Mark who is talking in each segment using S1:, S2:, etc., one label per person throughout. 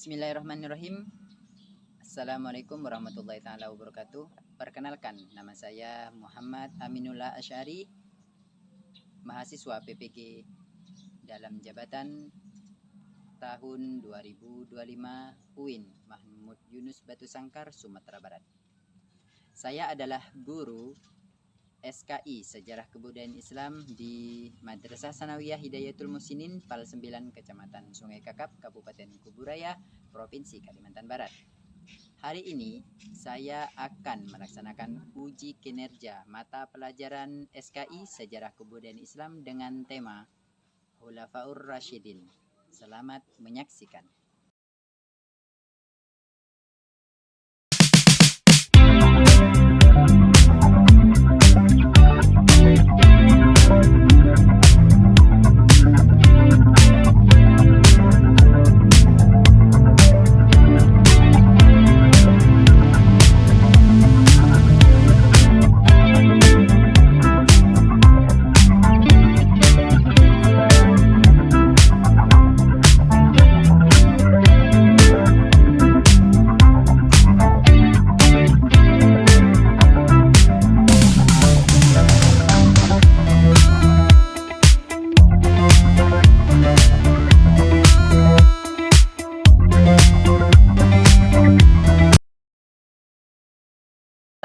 S1: Bismillahirrahmanirrahim. Assalamualaikum warahmatullahi taala wabarakatuh. Perkenalkan, nama saya Muhammad Aminullah Asy'ari, mahasiswa PPG dalam jabatan tahun 2025 UIN Mahmud Yunus Batu Sangkar, Sumatera Barat. Saya adalah guru SKI Sejarah Kebudayaan Islam di Madrasah Sanawiyah Hidayatul Musinin Pal 9, Kecamatan Sungai Kakap, Kabupaten Kuburaya, Provinsi Kalimantan Barat. Hari ini saya akan melaksanakan uji kinerja mata pelajaran SKI Sejarah Kebudayaan Islam dengan tema Khulafaur Rasyidin. Selamat menyaksikan.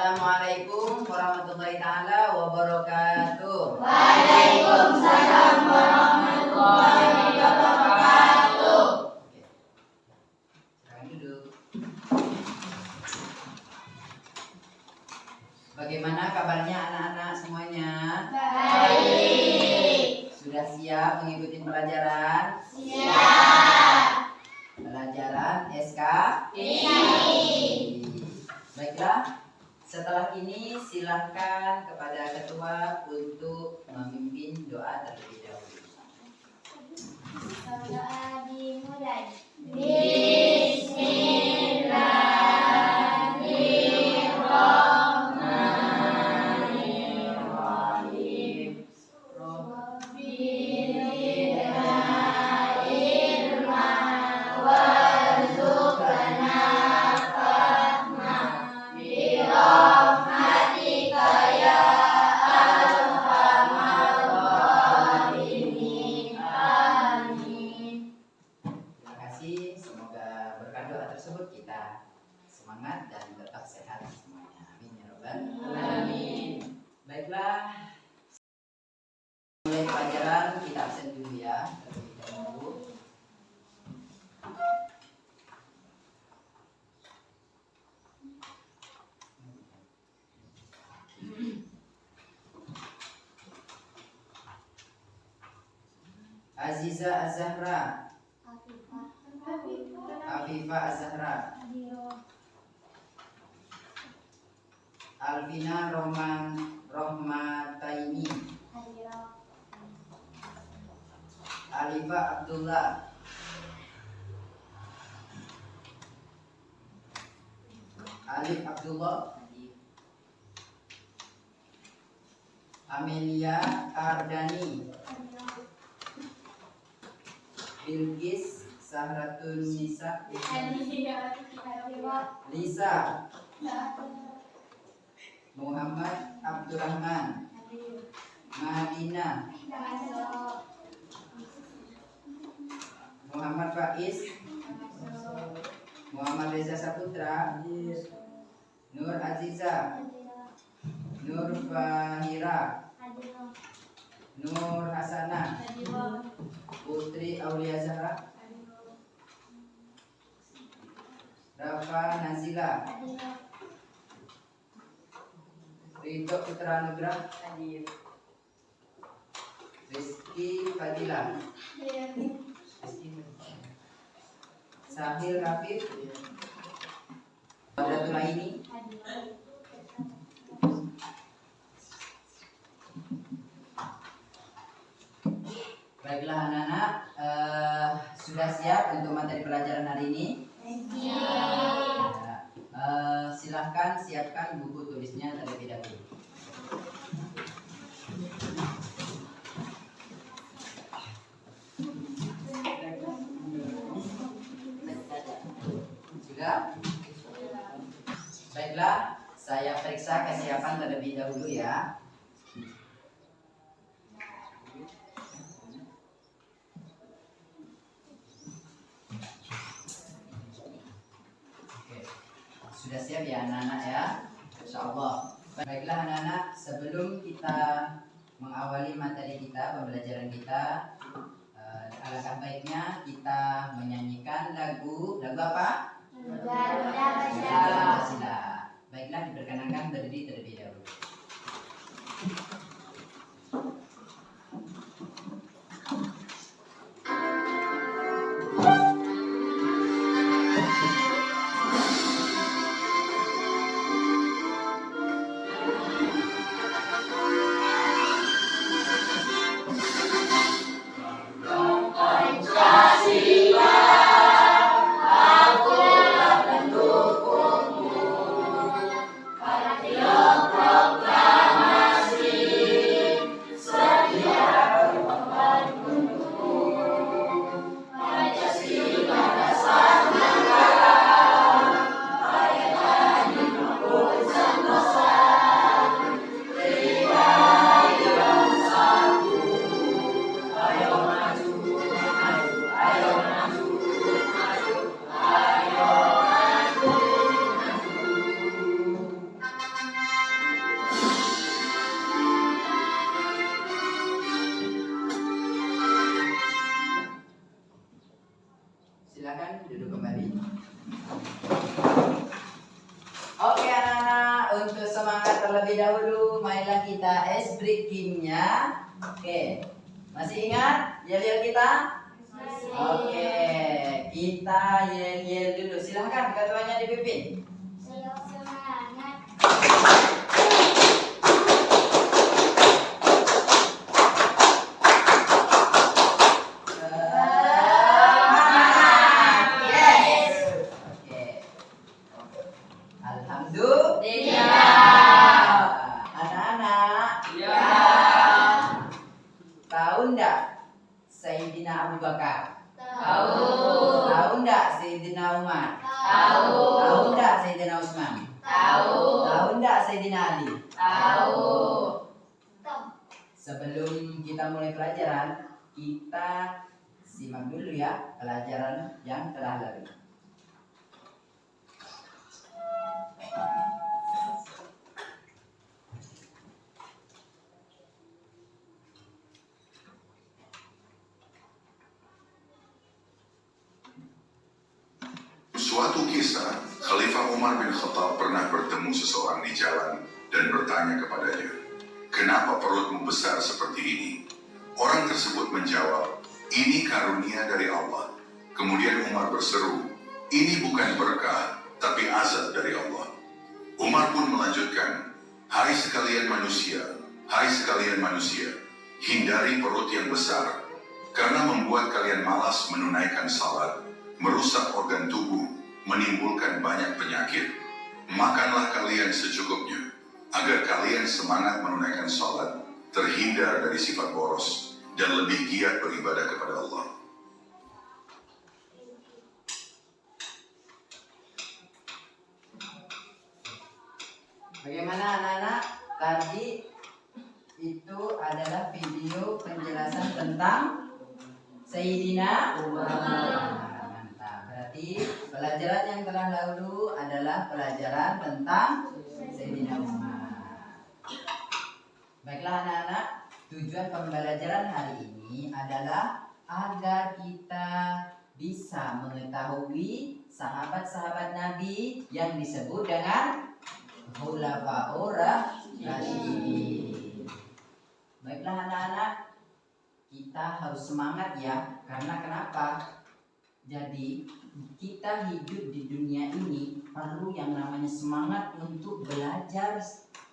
S1: Assalamualaikum warahmatullahi taala wabarakatuh.
S2: Waalaikumsalam warahmatullahi wabarakatuh.
S1: Silakan duduk. Bagaimana kabarnya anak-anak semuanya?
S2: Baik.
S1: Sudah siap mengikuti pelajaran?
S2: Siap.
S1: Pelajaran SKI. Baiklah. Setelah ini silahkan kepada ketua untuk memimpin doa terlebih dahulu.
S2: Doa dimulai. Bismillahirrahmanirrahim. Semoga berkat doa tersebut kita semangat dan tetap sehat semuanya. Amin ya rabbal alamin. Baiklah, mulai pelajaran kita absen dulu ya terlebih dahulu. Aziza Az-Zahra, Afifah Az-Zahra, Alvina Rohmataini, Alifa Abdullah, Alif Abdullah, Amelia Ardani, Bilqis Sahratun Nisa, Lisa, Muhammad Abdurrahman, Madina, Muhammad Faiz, Muhammad Reza Saputra, Nur Aziza, Nur Fahira, Nur Hasanah, Putri Aulia Zahra, Rafa Nazila, Rito Putra Nugra, Rizky Fadila, Sahil Rafif, Badratul Aini. Baiklah anak-anak, sudah siap untuk materi pelajaran hari ini? Silahkan siapkan buku tulisnya terlebih dahulu. saya periksa kesiapan terlebih dahulu ya. Oke. Sudah siap ya anak-anak ya? Insya Allah. Baiklah anak-anak, sebelum kita mengawali materi kita, pembelajaran kita, alangkah baiknya kita menyanyikan lagu apa?
S3: Garuda
S2: Pancasila. Baiklah, diperkenankan berdiri terlebih dahulu. Silakan duduk kembali. Oke anak-anak, untuk semangat terlebih dahulu, mainlah kita ice breakingnya. Oke, masih ingat yel-yel kita? Oke, kita yel-yel dulu. Silahkan ketuanya dipimpin.
S3: Semangat.
S2: Sayyidina Abu Bakar?
S3: Tahu.
S2: Tahu enggak Sayyidina Umar?
S3: Tahu.
S2: Tahu enggak Sayyidina Utsman?
S3: Tahu.
S2: Tahu enggak Sayyidina Ali?
S3: Tahu.
S2: Sebelum kita mulai pelajaran, kita simak dulu ya pelajaran yang telah lalu.
S4: Suatu kisah, Khalifah Umar bin Khattab pernah bertemu seseorang di jalan dan bertanya kepadanya, "Kenapa perutmu besar seperti ini?" Orang tersebut menjawab, "Ini karunia dari Allah." Kemudian Umar berseru, "Ini bukan berkah, tapi azab dari Allah." Umar pun melanjutkan, hai sekalian manusia, hindari perut yang besar, karena membuat kalian malas menunaikan salat, merusak organ tubuh, menimbulkan banyak penyakit. Makanlah kalian secukupnya, agar kalian semangat menunaikan salat, terhindar dari sifat boros, dan lebih giat beribadah kepada Allah.
S2: Bagaimana anak-anak? Tadi itu adalah video penjelasan tentang Sayyidina Umar. Mantap. Berarti pelajaran yang telah lalu adalah pelajaran tentang Sayyidina Umar. Baiklah anak-anak, tujuan pembelajaran hari ini adalah agar kita bisa mengetahui sahabat-sahabat Nabi yang disebut dengan Khulafaur Rasyidin. Baiklah anak-anak, kita harus semangat ya. Karena kenapa? Jadi kita hidup di dunia ini perlu yang namanya semangat untuk belajar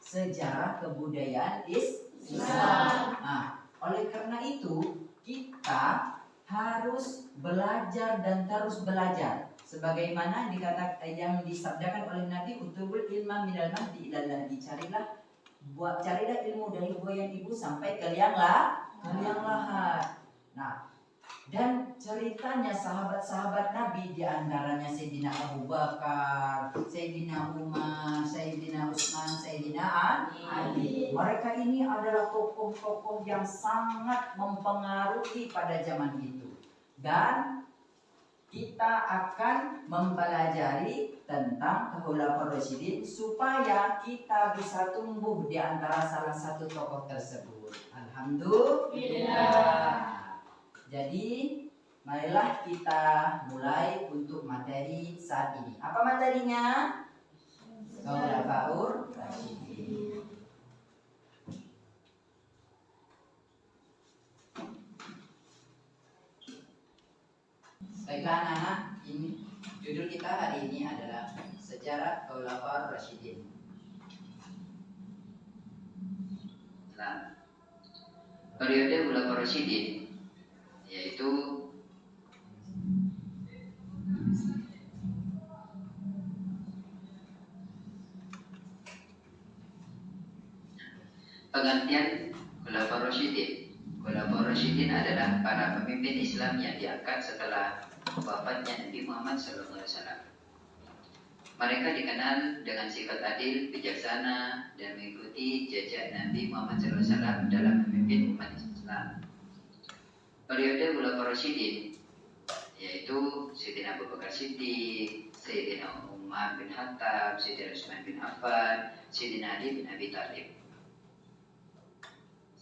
S2: sejarah kebudayaan Islam. Nah, oleh karena itu kita harus belajar dan terus belajar. Sebagaimana yang disabdakan oleh Nabi, utubul ilma minal mahdi ilal lahdi, carilah ilmu dari goyang ibu sampai ke liang lahat. Nah, dan ceritanya sahabat-sahabat Nabi, diantaranya Sayyidina Abu Bakar, Sayyidina Umar, Sayyidina Utsman Sayyidina Ali. Mereka ini adalah tokoh-tokoh yang sangat mempengaruhi pada zaman itu. Dan kita akan mempelajari tentang Khulafaur Rasyidin supaya kita bisa tumbuh di antara salah satu tokoh tersebut. Alhamdulillah. Jadi marilah kita mulai untuk materi saat ini. Apa materinya? Khulafaur Rasyidin. Baiklah anak-anak, ini judul kita hari ini adalah Sejarah Khulafaur Rasyidin. Nah, periode Khulafaur Rasyidin yaitu pergantian Khulafaur Rasyidin. Khulafaur Rasyidin adalah para pemimpin Islam yang diangkat setelah wafatnya Nabi Muhammad SAW. Mereka dikenal dengan sifat adil, bijaksana, dan mengikuti jejak Nabi Muhammad SAW dalam memimpin umat Islam. Periode Khulafaur Rasyidin yaitu Sayyidina Abu Bakar Siddiq, Sayyidina Umar bin Khattab, Sayyidina Utsman bin Affan, Sayyidina Ali bin Abi Thalib.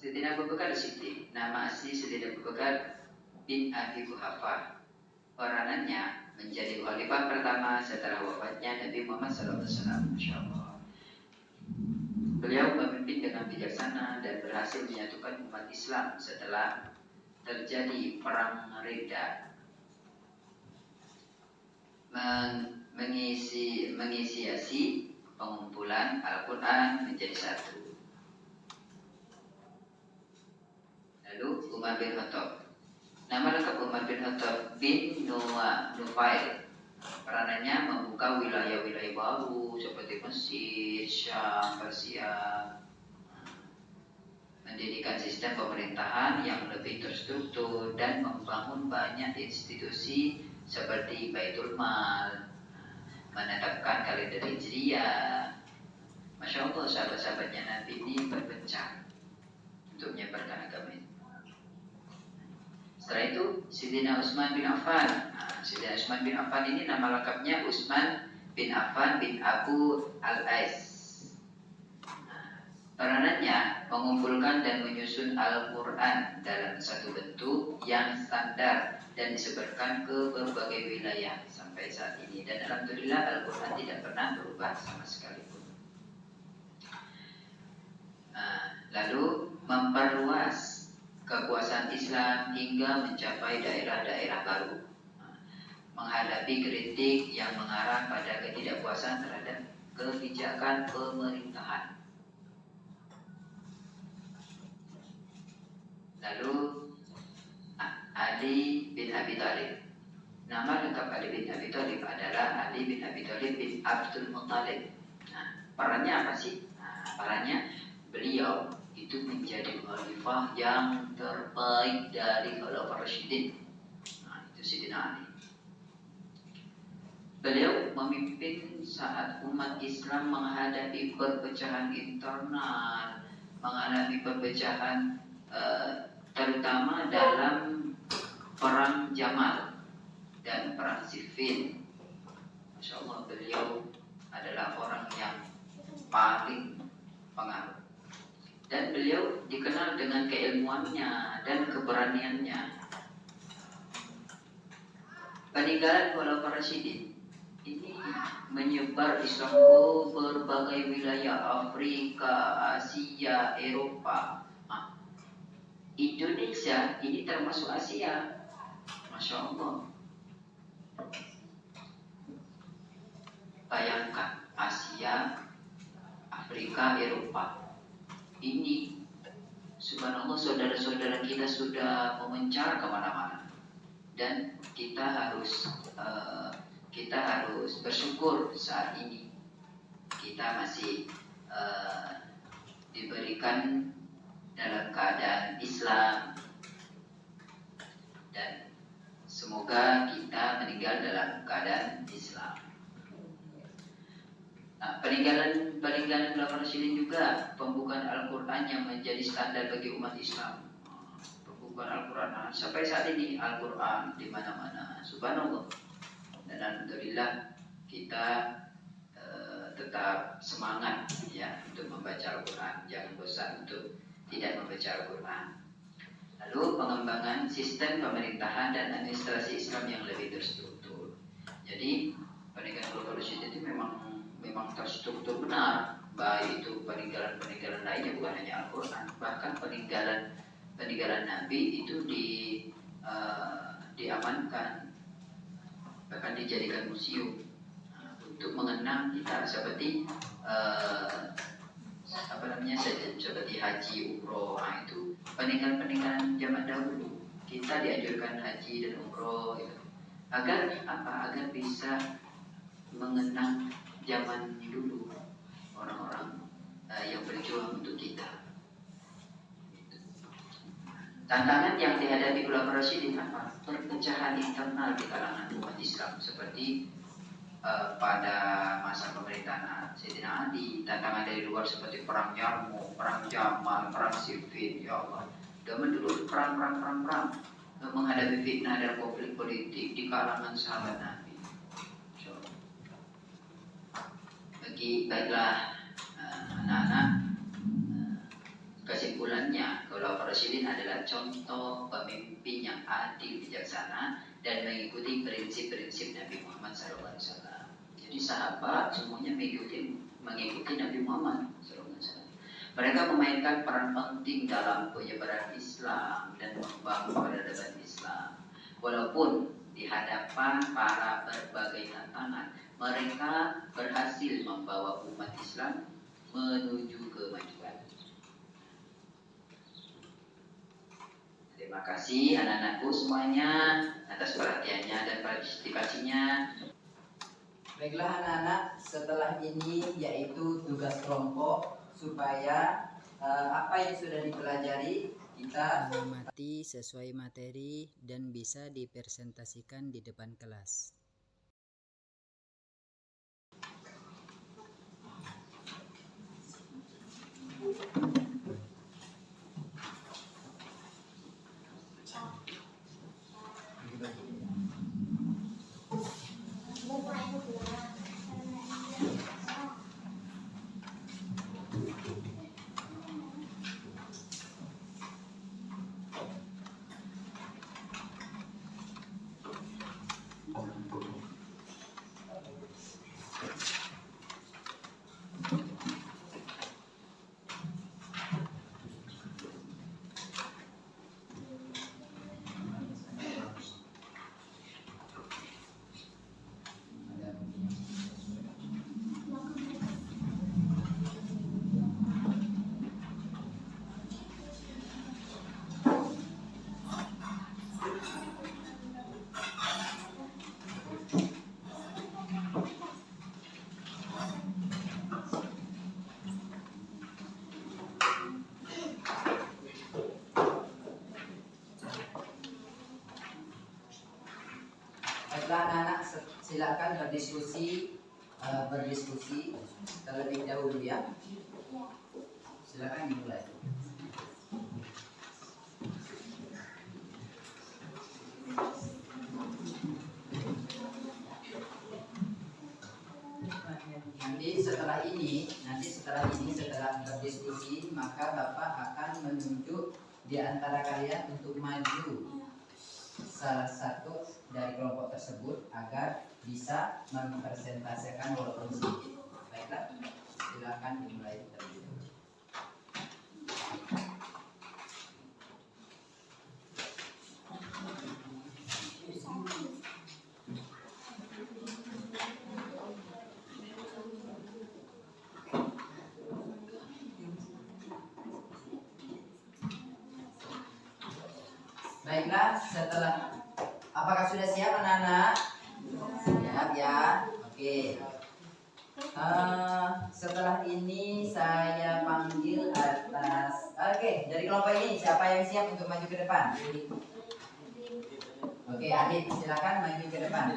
S2: Sayyidina Abu Bakar Siddiq, nama asli Sayyidina Abu Bakar bin Abi Quhafah. Peranannya menjadi khalifah pertama setelah wafatnya Nabi Muhammad SAW. Masya Allah. Beliau memimpin dengan bijaksana dan berhasil menyatukan umat Islam setelah terjadi perang Riddah. Menginisiasi pengumpulan Al-Quran menjadi satu. Lalu Umar bin Khattab. Nama lengkap Umar bin Khattab bin Nufail. Peranannya membuka wilayah-wilayah baru seperti Mesir, Syam, Persia, mendirikan sistem pemerintahan yang lebih terstruktur dan membangun banyak institusi seperti Baitul Mal, menetapkan kalender Hijriah. Masya Allah, sahabat-sahabatnya Nabi ini berpecah untuk menyebarkan agama ini. Setelah itu Sayyidina Utsman bin Affan. Sayyidina Utsman bin Affan ini nama lengkapnya Utsman bin Affan bin Abu Al-Ais. Peranannya mengumpulkan dan menyusun Al-Quran dalam satu bentuk yang standar dan disebarkan ke berbagai wilayah sampai saat ini. Dan alhamdulillah Al-Quran tidak pernah berubah sama sekali pun. Lalu memperluas kekuasaan Islam hingga mencapai daerah-daerah baru, menghadapi kritik yang mengarah pada ketidakpuasan terhadap kebijakan pemerintahan. Lalu Ali bin Abi Thalib. Nama lengkap Ali bin Abi Thalib adalah Ali bin Abi Thalib bin Abdul Muttalib. Perannya apa sih? Perannya beliau itu menjadi khalifah yang terbaik dari Khulafaur Rasyidin. Itu Sayyidina Ali. Beliau memimpin saat umat Islam menghadapi perpecahan internal, mengalami perpecahan terutama dalam perang Jamal dan perang Siffin. Masya Allah, beliau adalah orang yang paling pengaruh. Dan beliau dikenal dengan keilmuannya dan keberaniannya. Peninggalan Khulafaur Rasyidin ini menyebar Islam ke berbagai wilayah Afrika, Asia, Eropa. Indonesia ini termasuk Asia. Masya Allah. Bayangkan Asia, Afrika, Eropa. Ini subhanallah, saudara-saudara kita sudah memencar kemana-mana, dan kita harus bersyukur saat ini kita masih diberikan dalam keadaan Islam, dan semoga kita meninggal dalam keadaan Islam. Peninggalan Khulafaur Rasyidin juga pembukaan Al-Quran yang menjadi standar bagi umat Islam. Pembukaan Al-Quran sampai saat ini Al-Quran di mana-mana, subhanallah. Dan alhamdulillah kita tetap semangat ya untuk membaca Al-Quran, jangan bosan untuk tidak membaca Al-Quran. Lalu pengembangan sistem pemerintahan dan administrasi Islam yang lebih terstruktur. Jadi peninggalan Khulafaur Rasyidin itu memang terstruktur benar, baik itu peninggalan lainnya, bukan hanya Al-Quran, bahkan peninggalan Nabi itu diamankan, bahkan dijadikan museum untuk mengenang kita seperti seperti haji, umroh. Itu peninggalan zaman dahulu. Kita dianjurkan haji dan umroh itu agar bisa mengenang zaman dulu orang-orang yang berjuang untuk kita. Tantangan yang dihadapi Khulafaur Rasyidin apa? Perpecahan internal di kalangan umat Islam seperti pada masa pemerintahan Sayyidina Ali. Tantangan dari luar seperti perang Yarmouk, perang Jamal, perang Siffin. Ya Allah, zaman dulu perang menghadapi fitnah dan konflik politik di kalangan sahabat Nabi. Baiklah anak-anak, kesimpulannya Khulafaur Rasyidin adalah contoh pemimpin yang adil, bijaksana dan mengikuti prinsip-prinsip Nabi Muhammad SAW. Jadi sahabat semuanya mengikuti Nabi Muhammad SAW. Mereka memainkan peran penting dalam penyebaran Islam dan membangun peradaban Islam. Walaupun di hadapan para berbagai tantangan, mereka berhasil membawa umat Islam menuju kemajuan. Terima kasih anak-anakku semuanya atas perhatiannya dan partisipasinya.
S1: Baiklah anak-anak, setelah ini yaitu tugas kelompok supaya apa yang sudah dipelajari kita mengamati sesuai materi dan bisa dipresentasikan di depan kelas. Baiklah anak-anak, silakan berdiskusi terlebih dahulu ya. Silakan dimulai. Nanti setelah berdiskusi, maka Bapak akan menunjuk di antara kalian untuk maju salah satu dari kelompok tersebut agar bisa mempresentasikan walaupun sedikit. Baiklah, silakan dimulai terlebih dahulu. Baiklah, apakah sudah siap anak-anak? Siap ya, oke. Setelah ini saya panggil dari kelompok ini siapa yang siap untuk maju ke depan?
S2: Oke, Adit, silakan maju ke depan.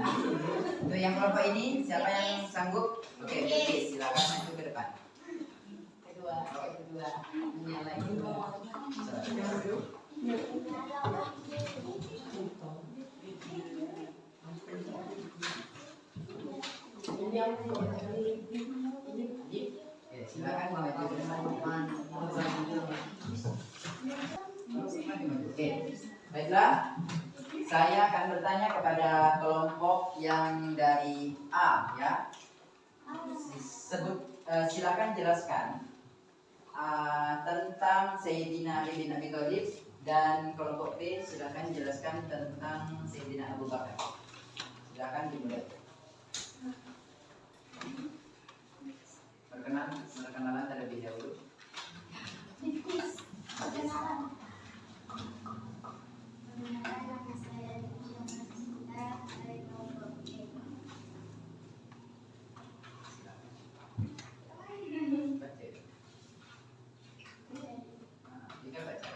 S2: Untuk yang kelompok ini, siapa yang sanggup? Oke, Adit, silakan maju ke depan.
S3: Kedua. Menyalahi.
S2: Oke, silakan maju ke depan. Oke, baiklah. Saya akan bertanya kepada kelompok yang dari A, ya. Silakan jelaskan tentang Sayyidina Ali bin Abi Thalib, dan kelompok B silakan jelaskan tentang Sayyidina Abu Bakar. Silakan dimulai. Perkenalan terlebih dahulu. Jika baca.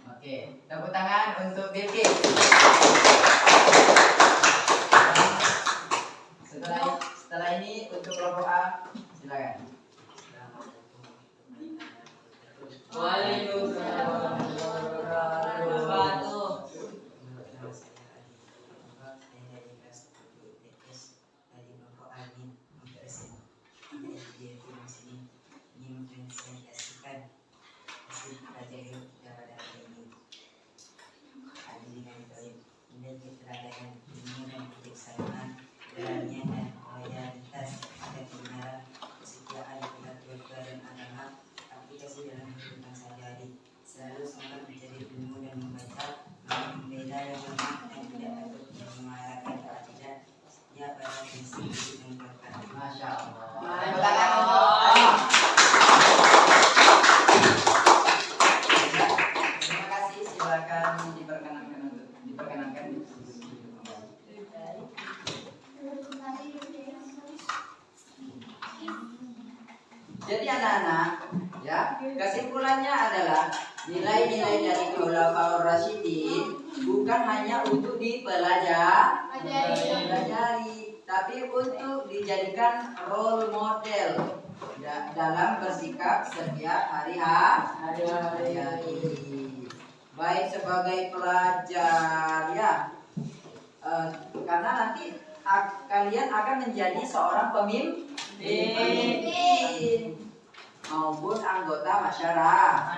S2: Oke, tepuk tangan untuk Bilkis. Setelah ini untuk kelompok A, silakan.
S3: Waalaikumsalam warahmatullahi wabarakatuh.
S5: Selalu semangat mencari ilmu dan membaca, membela yang lemah dan tidak takut menyuarakan keadilan. Ya para prinsip hidup yang berkah.
S2: Masya Allah.
S3: Tepuk
S2: tangan
S3: tangan
S2: untuk
S3: untuk
S2: A. Terima kasih. Silakan diperkenankan. Jadi anak-anak, ya, kesimpulannya adalah nilai-nilai dari Khulafaur Rasyidin bukan hanya untuk dipelajari, tapi untuk dijadikan role model dalam bersikap setiap hari-hari. Baik sebagai pelajar, ya, karena nanti kalian akan menjadi seorang pemimpin maupun anggota masyarakat.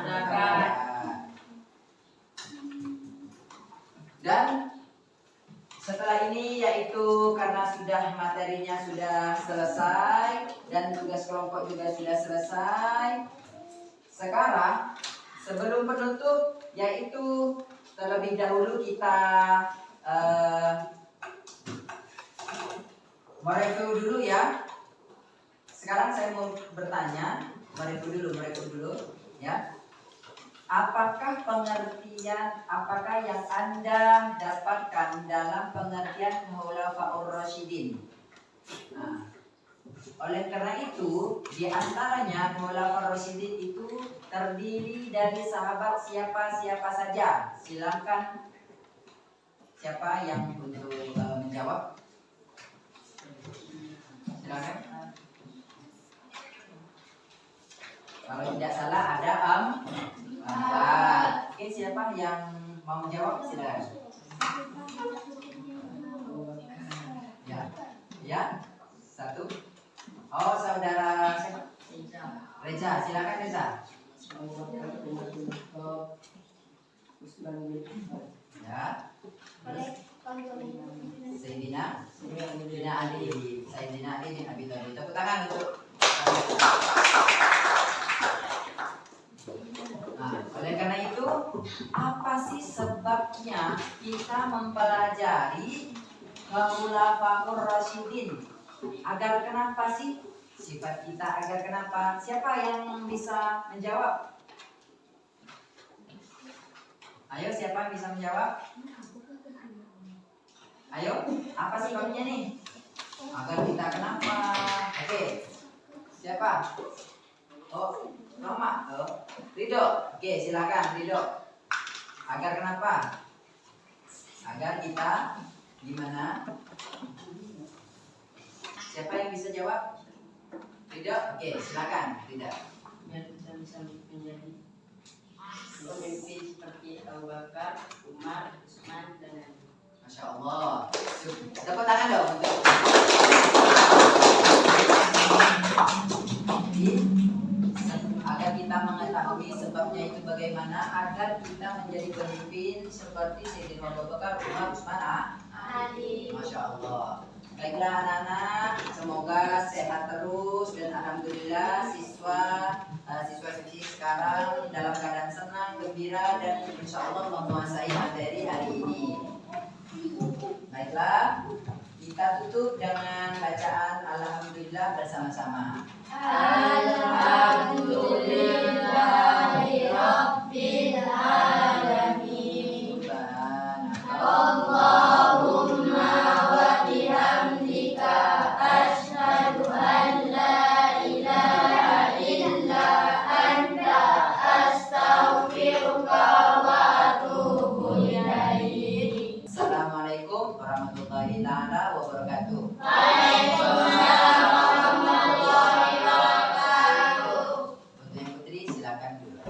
S2: Dan setelah ini, yaitu karena sudah materinya sudah selesai dan tugas kelompok juga sudah selesai, sekarang sebelum penutup, yaitu terlebih dahulu kita mereview dulu, ya. Sekarang saya mau bertanya, mereview dulu, ya. Apakah yang Anda dapatkan dalam pengertian Khulafaur Rasyidin? Nah, oleh karena itu, di antaranya Khulafaur Rasyidin itu terdiri dari sahabat siapa saja. Silakan, siapa yang untuk menjawab? Silakan. Kalau tidak salah ada empat. Oke, siapa yang mau menjawab? Silakan. Ya, satu. Oh, saudara siapa? Reza, silakan Reza. Ya. Sayyidina Ali bin Abi Thalib. Tepuk tangan untuk. Nah, oleh karena itu Apa sih sebabnya kita mempelajari Khulafaur Rasyidin? Agar kenapa sih? Sifat kita agar kenapa? Siapa yang bisa menjawab? Ayo, siapa yang bisa menjawab? Ayo, apa sebabnya nih? Agar kita kenapa? Oke, siapa? Oh, Roma. Oh, Ridho. Oke, silakan Ridho. Agar kenapa? Agar kita gimana? Siapa yang bisa jawab? Ridho. Oke, silakan Ridho.
S5: Biar kita bisa menjadi pemimpin seperti Abu Bakar, Umar, Utsman, dan Ali.
S2: Masya Allah. Tepuk tangan dong untuk agar kita mengetahui sebabnya itu bagaimana, agar kita menjadi pemimpin seperti Sayyidina Abu Bakar, Umar, Utsman, Ali. Masya Allah. Baiklah anak-anak, semoga sehat terus dan alhamdulillah siswa-siswi sekarang dalam keadaan senang, gembira dan insya Allah menguasai materi hari ini. Baiklah, kita tutup dengan bacaan Alhamdulillah bersama-sama.
S6: Alhamdulillahirabbil alamin. Allahumma wa bihamdika asyhadu an la ilaha illa anta astaghfiruka wa atubu ilaik.
S2: Assalamualaikum warahmatullahi taala wabarakatuh.
S6: Waalaikumsalam warahmatullahi wabarakatuh.
S2: Untuk yang putri silakan dulu.